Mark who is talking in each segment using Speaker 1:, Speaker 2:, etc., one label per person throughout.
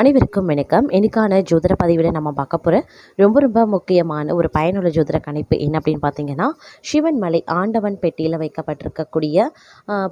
Speaker 1: அனைவருக்கும் வணக்கம். இன்னைக்கான ஜோதிட பதிவில் நம்ம பார்க்க போகிற ரொம்ப முக்கியமான ஒரு பயனுள்ள ஜோதிட கணிப்பு என்ன அப்படின்னு பார்த்தீங்கன்னா, சிவன் மலை ஆண்டவன் பெட்டியில் வைக்கப்பட்டிருக்கக்கூடிய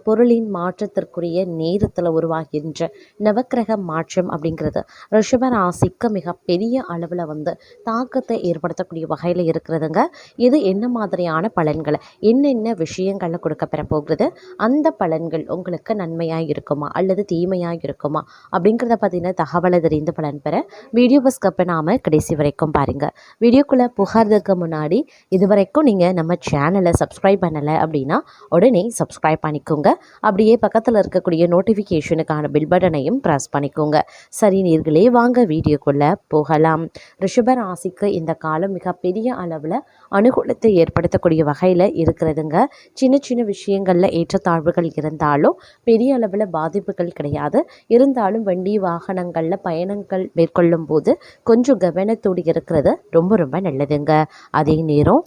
Speaker 1: பொருளின் மாற்றத்திற்குரிய நேரத்தில் உருவாகின்ற நவக்கிரக மாற்றம் அப்படிங்கிறது ரிஷப ராசிக்கு மிகப்பெரிய அளவில் தாக்கத்தை ஏற்படுத்தக்கூடிய வகையில் இருக்கிறதுங்க. இது என்ன மாதிரியான பலன்களை என்னென்ன விஷயங்களில் கொடுக்கப்பெற போகிறது, அந்த பலன்கள் உங்களுக்கு நன்மையாக இருக்குமா அல்லது தீமையாக இருக்குமா அப்படிங்கிறத பற்றின தகவல் தெரிந்து பலன் பெற வீடியோ ஸ்கிப் நாம கடைசி வரைக்கும் பாருங்க. வீடியோக்குள்ள புகார்றதுக்கு முன்னாடி இதுவரைக்கும் நீங்க நம்ம சேனலை சப்ஸ்கிரைப் பண்ணல அப்படின்னா உடனே சப்ஸ்கிரைப் பண்ணிக்கோங்க. அப்படியே பக்கத்தில் இருக்கக்கூடிய நோட்டிஃபிகேஷனுக்கான பில் பட்டனையும் ப்ரெஸ் பண்ணிக்கோங்க. சரி நேர்களே, வாங்க வீடியோக்குள்ள போகலாம். ரிஷப ராசிக்கு இந்த காலம் மிகப்பெரிய அளவில் அனுகூலத்தை ஏற்படுத்தக்கூடிய வகையில் இருக்கிறதுங்க. சின்ன விஷயங்களில் ஏற்றத்தாழ்வுகள் இருந்தாலும் பெரிய அளவில் பாதிப்புகள் கிடையாது. இருந்தாலும் வண்டி வாகனங்களில் பயணங்கள் மேற்கொள்ளும் போது கொஞ்சம் கவனத்தோடு இருக்கிறது ரொம்ப நல்லதுங்க. அதே நேரம்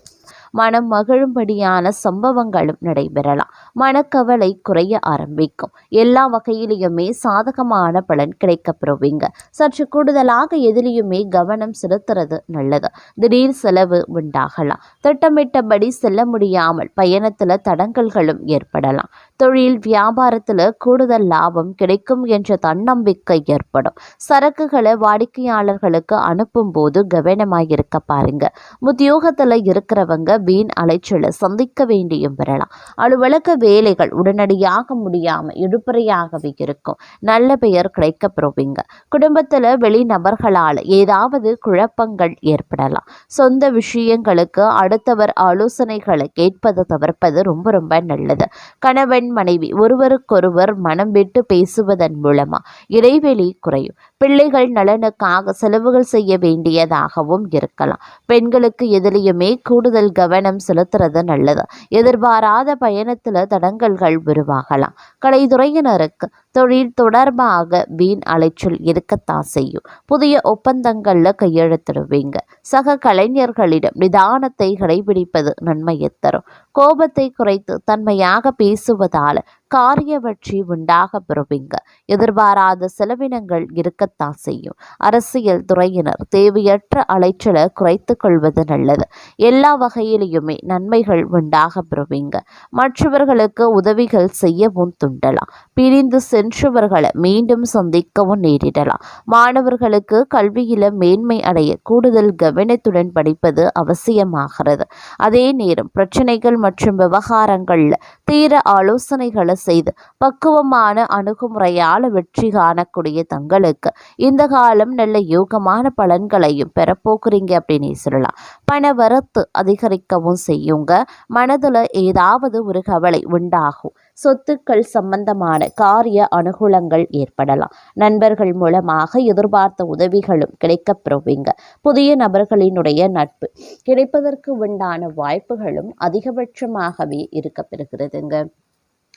Speaker 1: மனம் மகிழும்படியான சம்பவங்களும் நடைபெறலாம். மனக்கவலை குறைய ஆரம்பிக்கும். எல்லா வகையிலையுமே சாதகமான பலன் கிடைக்கப்பெறுவீங்க. சற்று கூடுதலாக எதிலையுமே கவனம் செலுத்துறது நல்லது. திடீர் செலவு உண்டாகலாம். திட்டமிட்டபடி செல்ல முடியாமல் பயணத்தில் தடங்கல்களும் ஏற்படலாம். தொழில் வியாபாரத்தில் கூடுதல் லாபம் கிடைக்கும் என்ற தன்னம்பிக்கை ஏற்படும். சரக்குகளை வாடிக்கையாளர்களுக்கு அனுப்பும் போது கவனமாக இருக்க பாருங்க. உத்தியோகத்தில் இருக்கிறவங்க வீண் அலைச்சலை சந்திக்க வேண்டியும் வரலாம். அலுவலக வேலைகள் உடனடியாக முடியாமல் இழுபறையாகவே இருக்கும். நல்ல பெயர் கிடைக்கப்பெறுவீங்க. குடும்பத்தில் வெளிநபர்களால் ஏதாவது குழப்பங்கள் ஏற்படலாம். சொந்த விஷயங்களுக்கு அடுத்தவர் ஆலோசனைகளை கேட்பது தவிர்ப்பது ரொம்ப நல்லது. கணவன் மனைவி ஒருவருக்கொருவர் மனம் விட்டு பேசுவதன் மூலமா இடைவெளி குறையும். பிள்ளைகள் நலனுக்காக செலவுகள் செய்ய வேண்டியதாகவும் இருக்கலாம். பெண்களுக்கு எதிலையுமே கூடுதல் கவனம் செலுத்துறது நல்லது. எதிர்பாராத பயணத்தில் தடங்கல்கள் உருவாகலாம். கலைத்துறையினருக்கு தொழில் தொடர்பாக வீண் அலைச்சல் இருக்கத்தான் செய்யும். புதிய ஒப்பந்தங்களில் கையெழுத்திடுவீங்க. சக கலைஞர்களிடம் நிதானத்தை கடைபிடிப்பது நன்மையை தரும். கோபத்தை குறைத்து தன்மையாக பேசுவதால் காரிய வெற்றி உண்டாக பெறுவீங்க. எதிர்பாராத செலவினங்கள் இருக்கத்தான் செய்யும். அரசியல் துறையினர் தேவையற்ற அலைச்சலை குறைத்து கொள்வது நல்லது. எல்லா வகையிலையுமே நன்மைகள் உண்டாக பெறுவீங்க. மற்றவர்களுக்கு உதவிகள் செய்யவும் துண்டலாம். பிரிந்து சென்றவர்களை மீண்டும் சந்திக்கவும் நேரிடலாம். மாணவர்களுக்கு கல்வியில மேன்மை அடைய கூடுதல் கவனத்துடன் படிப்பது அவசியமாகிறது. அதே நேரம் பிரச்சனைகள் மற்றும் விவகாரங்கள்ல தீர ஆலோசனைகளை செய்து பக்குவமான அணுகுமுறையால் வெற்றி காணக்கூடிய தங்களுக்கு இந்த காலம் நல்ல யோகமான பலன்களையும் பெறப்போக்குறீங்க அப்படின்னு சொல்லலாம். பண வரத்து அதிகரிக்கவும் செய்யுங்க. மனதுல ஏதாவது ஒரு கவலை உண்டாகும். சொத்துக்கள் சம்பந்தமான காரிய அனுகூலங்கள் ஏற்படலாம். நண்பர்கள் மூலமாக எதிர்பார்த்த உதவிகளும் கிடைக்கப்பெறுவீங்க. புதிய நபர்களினுடைய நட்பு கிடைப்பதற்கு உண்டான வாய்ப்புகளும் அதிகபட்சமாகவே இருக்கப்பெறுகிறதுங்க.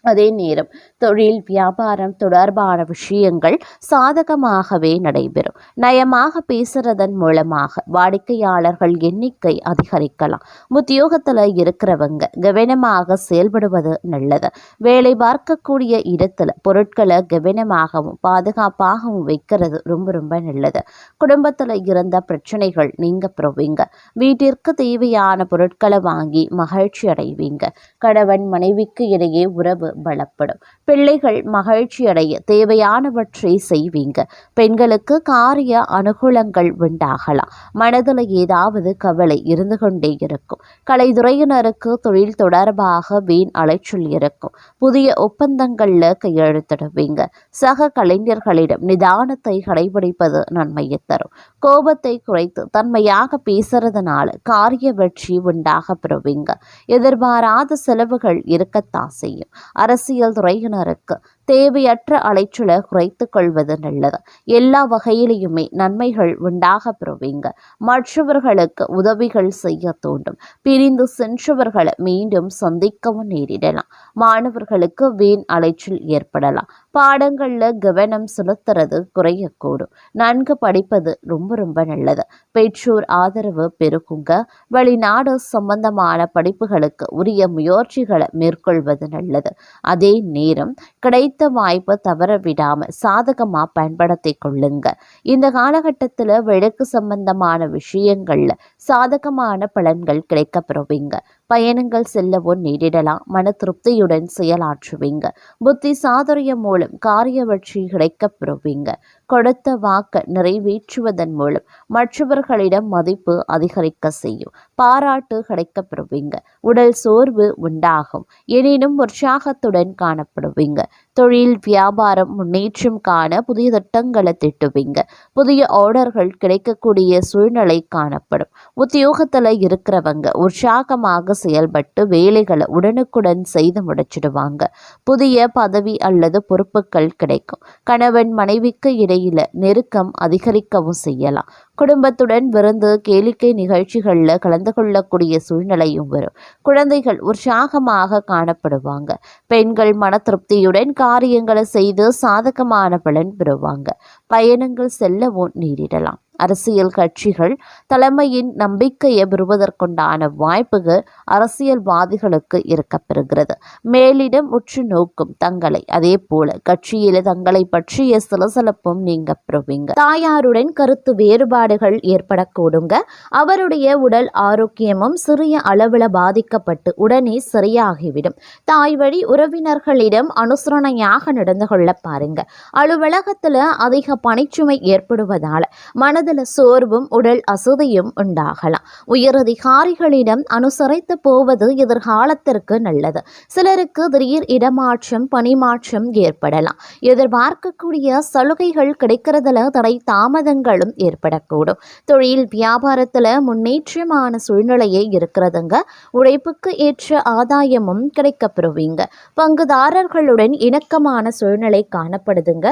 Speaker 1: அதே நேரம் தொழில் வியாபாரம் தொடர்பான விஷயங்கள் சாதகமாகவே நடைபெறும். நயமாக பேசுறதன் மூலமாக வாடிக்கையாளர்கள் எண்ணிக்கை அதிகரிக்கலாம். உத்தியோகத்தில் இருக்கிறவங்க கவனமாக செயல்படுவது நல்லது. வேலை பார்க்கக்கூடிய இடத்துல பொருட்களை கவனமாகவும் பாதுகாப்பாகவும் வைக்கிறது ரொம்ப நல்லது. குடும்பத்தில் இருந்த பிரச்சனைகள் நீங்க பெறுவீங்க. வீட்டிற்கு தேவையான பொருட்களை வாங்கி மகிழ்ச்சி அடைவீங்க. கணவன் மனைவிக்கு இடையே உறவு பலப்படும். பிள்ளைகள் மகிழ்ச்சி அடைய தேவையானவற்றை செய்வீங்க. பெண்களுக்கு காரிய அனுகூலங்கள் உண்டாகலாம். மனதில் ஏதாவது கவலை இருந்து கொண்டே இருக்கும். கலைத்துறையினருக்கு தொழில் தொடர்பாக வீண் அலைச்சல் இருக்கும். புதிய ஒப்பந்தங்கள்ல கையெழுத்திடுவீங்க. சக கலைஞர்களிடம் நிதானத்தை கடைபிடிப்பது நன்மையை தரும். கோபத்தை குறைத்து தன்மையாக பேசுறதுனால காரிய வெற்றி உண்டாக பெறுவீங்க. எதிர்பாராத செலவுகள் இருக்கத்தான் செய்யும். அரசியல் துறையினருக்கு தேவையற்ற அலைச்சலை குறைத்துக் கொள்வது நல்லது. எல்லா வகையிலையுமே நன்மைகள் உண்டாக பெறுவீங்க. மற்றவர்களுக்கு உதவிகள் செய்ய தூண்டும். பிரிந்து சென்றவர்களை மீண்டும் சந்திக்கவும் நேரிடலாம். மாணவர்களுக்கு வீண் அலைச்சல் ஏற்படலாம்.
Speaker 2: பாடங்களில் கவனம் செலுத்துறது குறையக்கூடும். நன்கு படிப்பது ரொம்ப நல்லது. பெற்றோர் ஆதரவு பெருகுங்க. வெளிநாடு சம்பந்தமான படிப்புகளுக்கு உரிய முயற்சிகளை மேற்கொள்வது நல்லது. அதே நேரம் கிடைத்த வாய்ப்பை தவற விடாம சாதகமா பயன்படுத்தி கொள்ளுங்க. இந்த காலகட்டத்தில் வழக்கு சம்பந்தமான விஷயங்கள்ல சாதகமான பலன்கள் கிடைக்க பெறுவீங்க. பயணங்கள் செல்லவும் நேரிடலாம். மன திருப்தியுடன் செயலாற்றுவீங்க. புத்தி சாதுரியம் மூலம் காரிய வெற்றி கிடைக்க பெறுவீங்க. கொடுத்த வாக்க நிறைவேற்றுவதன் மூலம் மற்றவர்களிடம் மதிப்பு அதிகரிக்க செய்யும். பாராட்டு கிடைக்க பெறுவீங்க. உடல் சோர்வு உண்டாகும். எனினும் உற்சாகத்துடன் காணப்படுவீங்க. தொழில் வியாபாரம் முன்னேற்றம் காண புதிய திட்டங்களை திட்டுவீங்க. புதிய ஆர்டர்கள் கிடைக்கக்கூடிய சூழ்நிலை காணப்படும். உத்தியோகத்தில் இருக்கிறவங்க உற்சாகமாக செயல்பட்டு வேலைகளை உடனுக்குடன் செய்து முடிச்சிடுவாங்க. புதிய பதவி அல்லது பொறுப்புகள் கிடைக்கும். கணவன் மனைவிக்கு இடையில நெருக்கம் அதிகரிக்கவும் செய்யலாம். குடும்பத்துடன் விருந்து கேளிக்கை நிகழ்ச்சிகளில் கலந்து கொள்ளக்கூடிய சூழ்நிலையும் வரும். குழந்தைகள் உற்சாகமாக காணப்படுவாங்க. பெண்கள் மன திருப்தியுடன் காரியங்களை செய்து சாதகமான பலன் பெறுவாங்க. பயணங்கள் செல்லவும் நேரிடலாம். அரசியல் கட்சிகள் தலைமையின் நம்பிக்கையை பெறுவதற்குண்டான வாய்ப்புகள் அரசியல்வாதிகளுக்கு இருக்கப்பெறுகிறது. மேலிடம் உற்று நோக்கும் தங்களை, அதே போல கட்சியில தங்களை பற்றிய சலசலப்பும் நீங்க பெறுவீங்க. தாயாருடன் கருத்து வேறுபாடுகள் ஏற்படக்கூடுங்க. அவருடைய உடல் ஆரோக்கியமும் சிறிய அளவில் பாதிக்கப்பட்டு உடனே சரியாகிவிடும். தாய் வழி உறவினர்களிடம் அனுசரணையாக நடந்து கொள்ள பாருங்க. அலுவலகத்துல அதிக பணிச்சுமை ஏற்படுவதால மனதில் சோர்வும் உடல் அசதியும் உண்டாகலாம். உயரதிகாரிகளிடம் அனுசரித்து போவது எதிர்காலத்திற்கு நல்லது. சிலருக்கு திடீர் இடமாற்றம் பணிமாற்றம் ஏற்படலாம். எதிர்பார்க்கக்கூடிய சலுகைகள் கிடைக்கிறதுல தடை தாமதங்களும் ஏற்படக்கூடும். தொழில் வியாபாரத்துல முன்னேற்றமான சூழ்நிலையே இருக்கிறதுங்க. உழைப்புக்கு ஏற்ற ஆதாயமும் கிடைக்கப்பெறுவீங்க. பங்குதாரர்களுடன் இணக்கமான சூழ்நிலை காணப்படுதுங்க.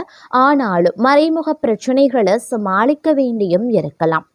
Speaker 2: ஆனாலும் மறைமுக பிரச்சனைகளை சமாளிக்க வேண்டியும் இருக்கலாம்.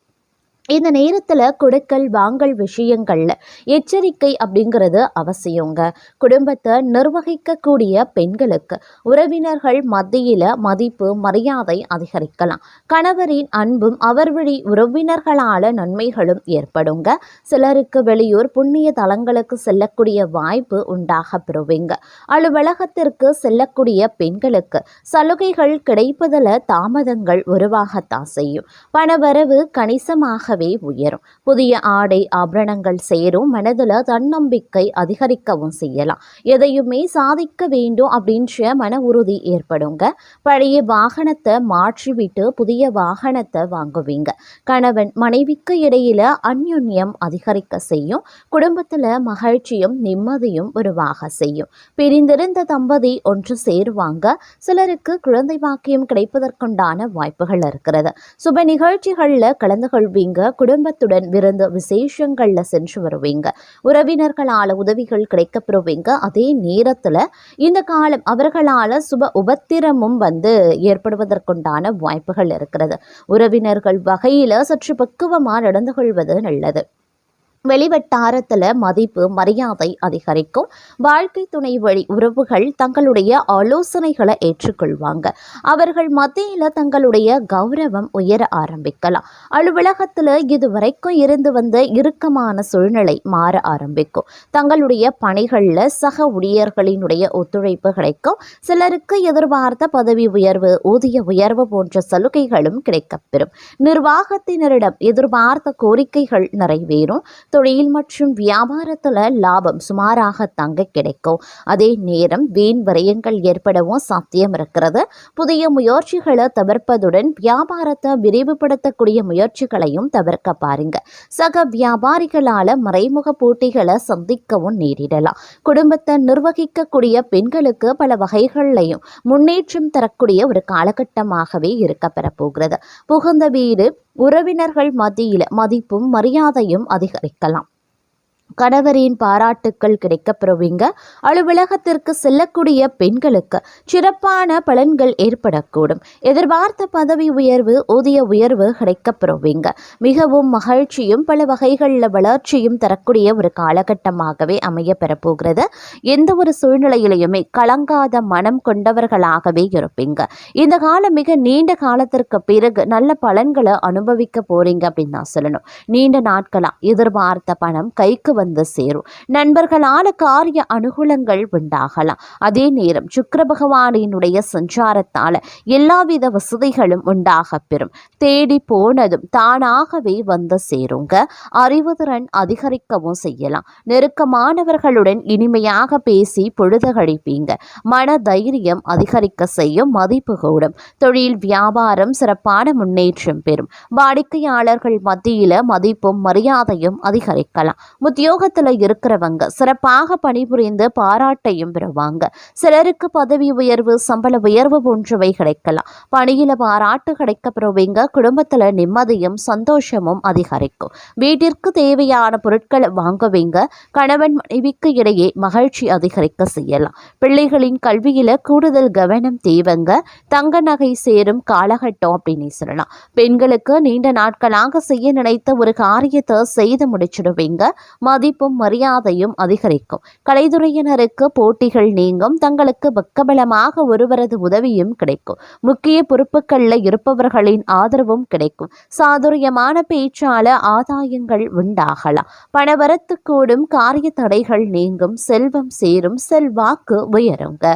Speaker 2: இந்த நேரத்தில் கொடுக்கல் வாங்கல் விஷயங்கள்ல எச்சரிக்கை அப்படிங்கிறது அவசியங்க. குடும்பத்தை நிர்வகிக்கக்கூடிய பெண்களுக்கு உறவினர்கள் மத்தியில மதிப்பு மரியாதை அதிகரிக்கலாம். கணவரின் அன்பும் அவர் வழி உறவினர்களால நன்மைகளும் ஏற்படுங்க. சிலருக்கு வெளியூர் புண்ணிய தலங்களுக்கு செல்லக்கூடிய வாய்ப்பு உண்டாக பெறுவீங்க. அலுவலகத்திற்கு செல்லக்கூடிய பெண்களுக்கு சலுகைகள் கிடைப்பதில் தாமதங்கள் உருவாகத்தான் செய்யும். பணவரவு கணிசமாக உயரும். புதிய ஆடை ஆபரணங்கள் சேரும். மனதில் தன்னம்பிக்கை அதிகரிக்கவும் செய்யலாம். எதையுமே சாதிக்க வேண்டும் அப்படின்ற மன உறுதி ஏற்படுங்க. பழைய வாகனத்தை மாற்றிவிட்டு புதிய வாகனத்தை வாங்குவீங்க. கணவன் மனைவிக்கு இடையில அந்யுன்யம் அதிகரிக்க செய்யும். குடும்பத்துல மகிழ்ச்சியும் நிம்மதியும் உருவாக செய்யும். பிரிந்திருந்த தம்பதி ஒன்று சேருவாங்க. சிலருக்கு குழந்தை பாக்கியம் கிடைப்பதற்குண்டான வாய்ப்புகள் இருக்கிறது. சுப நிகழ்ச்சிகள்ல கலந்து கொள்வீங்க. குடும்பத்துடன் விருந்து விசேஷங்கள்ல சென்று வருவீங்க. உறவினர்களால உதவிகள் கிடைக்கப்பெறுவீங்க. அதே நேரத்துல இந்த காலம் அவர்களால சுப உபத்திரமும் ஏற்படுவதற்குண்டான வாய்ப்புகள் இருக்கிறது. உறவினர்கள் வகையில சற்று பக்குவமா நடந்து கொள்வது நல்லது. வெளிவட்டாரத்தில் மதிப்பு மரியாதை அதிகரிக்கும். வாழ்க்கை துணை வழி உறவுகள் தங்களுடைய ஆலோசனைகளை ஏற்றுக்கொள்வாங்க. அவர்கள் மத்தியில் தங்களுடைய கௌரவம் உயர ஆரம்பிக்கலாம். அலுவலகத்தில் இதுவரைக்கும் இருந்து வந்த இறுக்கமான சூழ்நிலை மாற ஆரம்பிக்கும். தங்களுடைய பணிகளில் சக ஊழியர்களினுடைய ஒத்துழைப்பு கிடைக்கும். சிலருக்கு எதிர்பார்த்த பதவி உயர்வு ஊதிய உயர்வு போன்ற சலுகைகளும் கிடைக்கப்பெறும். நிர்வாகத்தினரிடம் எதிர்பார்த்த கோரிக்கைகள் நிறைவேறும். தொழில் மற்றும் வியாபாரத்துல லாபம் சுமாராக தங்க கிடைக்கும். அதே நேரம் வீண் விரயங்கள் ஏற்படவும் சாத்தியம் இருக்கிறது. புதிய முயற்சிகளை தவிர்ப்பதுடன் வியாபாரத்தை விரிவுபடுத்தக்கூடிய முயற்சிகளையும் தவிர்க்க பாருங்க. சக வியாபாரிகளால மறைமுக போட்டிகளை சந்திக்கவும் நேரிடலாம். குடும்பத்தை நிர்வகிக்கக்கூடிய பெண்களுக்கு பல வகைகளையும் முன்னேற்றம் தரக்கூடிய ஒரு காலகட்டமாகவே இருக்க பெறப்போகிறது. புகுந்த வீடு உறவினர்கள் மத்தியில் மதிப்பும் மரியாதையும் அதிகரிக்கலாம். கணவரின் பாராட்டுக்கள் கிடைக்கப்பெறுவீங்க. அலுவலகத்திற்கு செல்லக்கூடிய பெண்களுக்கு சிறப்பான பலன்கள் ஏற்படக்கூடும். எதிர்பார்த்த பதவி உயர்வு, ஊதிய உயர்வு கிடைக்கப்பெறுவீங்க. மிகவும் மகிழ்ச்சியும் பல வகைகளில் வளர்ச்சியும் தரக்கூடிய ஒரு காலகட்டமாகவே அமைய பெறப்போகிறது. எந்த ஒரு சூழ்நிலையிலையுமே கலங்காத மனம் கொண்டவர்களாகவே இருப்பீங்க. இந்த காலம் மிக நீண்ட காலத்திற்கு பிறகு நல்ல பலன்களை அனுபவிக்க போறீங்க அப்படின்னு தான் சொல்லணும். நீண்ட நாட்களா எதிர்பார்த்த பணம் கைக்கு வந்து சேரும். நண்பர்களால காரிய அனுகூலங்கள் உண்டாகலாம். அதே நேரம் சுக்கிர பகவானினுடைய சஞ்சாரத்தால எல்லாவித வசதிகளும் உண்டாக பெறும். தேடி போனதும் தானாகவே வந்து சேருங்க. அறிவுதிறன் அதிகரிக்கவும் செய்யலாம். நெருக்கமானவர்களுடன் இனிமையாக பேசி பொழுது கழிப்பீங்க. மன தைரியம் அதிகரிக்க செய்யும். மதிப்பு கூடும். தொழில் வியாபாரம் சிறப்பான முன்னேற்றம் பெறும். வாடிக்கையாளர்கள் மத்தியில மதிப்பும் மரியாதையும் அதிகரிக்கலாம். உத்தியோகத்துல இருக்கிறவங்க சிறப்பாக பணிபுரிந்து பாராட்டையும் பெறுவாங்க. சிலருக்கு பதவி உயர்வு, சம்பள உயர்வு போன்றவை கிடைக்கலாம். பணியில பாராட்டு கிடைக்கப்பெறுவீங்க. குடும்பத்துல நிம்மதியும் சந்தோஷமும் அதிகரிக்கும். வீட்டிற்கு தேவையான பொருட்களை வாங்குவீங்க. கணவன் மனைவிக்கு இடையே மகிழ்ச்சி அதிகரிக்க செய்யலாம். பிள்ளைகளின் கல்வியில கூடுதல் கவனம் தேவைங்க. தங்க நகை சேரும் காலகட்டம் அப்படின்னு சொல்லலாம். பெண்களுக்கு நீண்ட நாட்களாக செய்ய நினைத்த ஒரு காரியத்தை செய்து முடிச்சிடுவீங்க. மதிப்பும் மரியாதையும் அதிகரிக்கும். கலைத்துறையினருக்கு போட்டிகள் நீங்கும். தங்களுக்கு பக்கபலமாக ஒருவரது உதவியும் கிடைக்கும். முக்கிய பொறுப்புகளில் இருப்பவர்களின் ஆதரவும் கிடைக்கும். சாதுரியமான பேச்சால ஆதாயங்கள் உண்டாகலாம். பணவரத்து கூடும். காரிய தடைகள் நீங்கும். செல்வம் சேரும். செல்வாக்கு உயருங்க.